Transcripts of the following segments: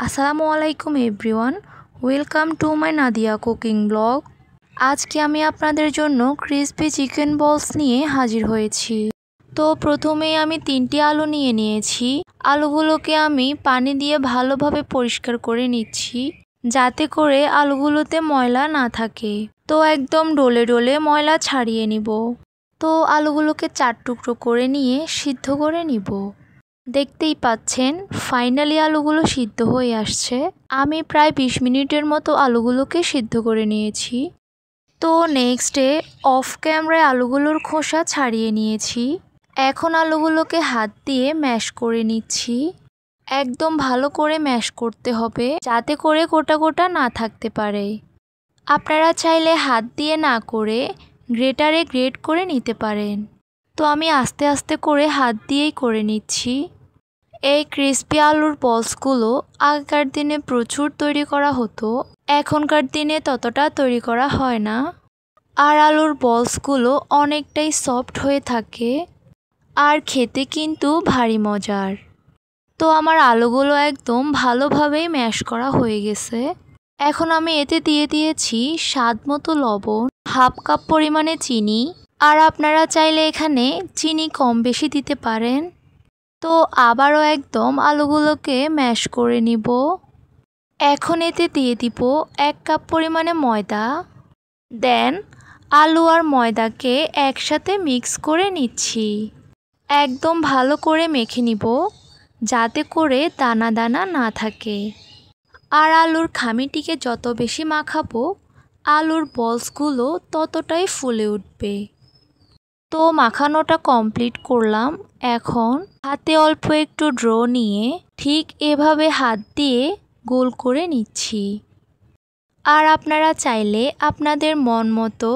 আসসালামু আলাইকুম everyone, welcome to my Nadia cooking blog. আজকে আমি আপনাদের জন্য ক্রিসপি চিকেন বলস নিয়ে হাজির হয়েছি। তো প্রথমেই আমি 3টি আলু নিয়ে নিয়েছি। আলুগুলোকে আমি পানি দিয়ে ভালোভাবে পরিষ্কার করে নিচ্ছি, যাতে করে আলুগুলোতে ময়লা না থাকে। তো একদম ডলে ডলে ময়লা ছাড়িয়ে নিব। তো আলুগুলোকে 4 টুকরো করে নিয়ে সিদ্ধ করে নিব। দেখতেই পাচ্ছেন ফাইনালি আলুগুলো সিদ্ধ হয়ে আসছে। আমি প্রায় 20 মিনিটের মতো আলুগুলোকে সিদ্ধ করে নিয়েছি। তো নেক্সটে অফ ক্যামেরায় আলুগুলোর খোসা ছাড়িয়ে নিয়েছি। এখন আলুগুলোকে হাত দিয়ে ম্যাশ করে নিচ্ছি। একদম ভালো করে ম্যাশ করতে হবে, যাতে করে গোটা গোটা না থাকতে পারে। আপনারা চাইলে হাত দিয়ে না করে গ্রেটারে গ্রেট করে নিতে পারেন। তো আমি আস্তে আস্তে করে হাত দিয়েই করে নিচ্ছি। এই ক্রিসপি আলুর বলসগুলো আগেকার দিনে প্রচুর তৈরি করা হতো, এখনকার দিনে ততটা তৈরি করা হয় না। আর আলুর বলসগুলো অনেকটাই সফট হয়ে থাকে, আর খেতে কিন্তু ভারী মজার। তো আমার আলুগুলো একদম ভালোভাবেই ম্যাশ করা হয়ে গেছে। এখন আমি এতে দিয়ে দিয়েছি স্বাদ মতো লবণ, হাফ কাপ পরিমাণে চিনি। আর আপনারা চাইলে এখানে চিনি কম বেশি দিতে পারেন। তো আবারও একদম আলুগুলোকে ম্যাশ করে নিব। এখন এতে দিয়ে দিব 1 কাপ পরিমাণে ময়দা। দেন আলু আর ময়দাকে একসাথে মিক্স করে নিচ্ছি। একদম ভালো করে মেখে নিব, যাতে করে দানা দানা না থাকে। আর আলুর খামিটিকে যত বেশি মাখাবো, আলুর বলসগুলো ততটাই ফুলে উঠবে। তো মাখানোটা কমপ্লিট করলাম। এখন হাতে অল্প একটু ড্র নিয়ে ঠিক এভাবে হাত দিয়ে গোল করে নিচ্ছি। আর আপনারা চাইলে আপনাদের মন মতো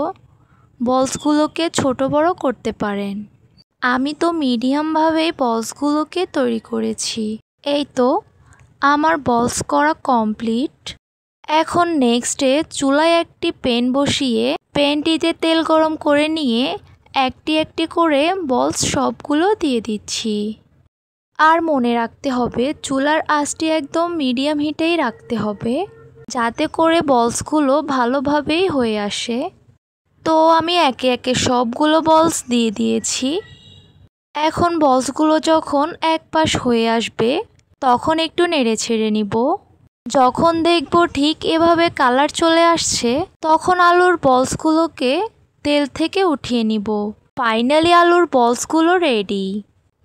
বলসগুলোকে ছোট বড় করতে পারেন। আমি তো মিডিয়ামভাবেই বলসগুলোকে তৈরি করেছি। এই তো আমার বলস করা কমপ্লিট। এখন নেক্সটে চুলায় একটি প্যান বসিয়ে প্যানটিতে তেল গরম করে নিয়ে একটি একটি করে বলস সবগুলো দিয়ে দিচ্ছি। আর মনে রাখতে হবে চুলার আঁচটি একদম মিডিয়াম হিটেই রাখতে হবে, যাতে করে বলসগুলো ভালোভাবেই হয়ে আসে। তো আমি একে একে সবগুলো বলস দিয়ে দিয়েছি। এখন বলসগুলো যখন এক পাশ হয়ে আসবে, তখন একটু নেড়ে ছেড়ে নিব। যখন দেখব ঠিক এভাবে কালার চলে আসছে, তখন আলুর বলসগুলোকে তেল থেকে উঠিয়ে নিব। ফাইনালি আলুর বলসগুলো রেডি।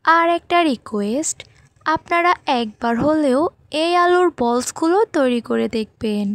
আর একটা রিকোয়েস্ট, আপনারা একবার হলেও এই আলুর বলসগুলো তৈরি করে দেখবেন।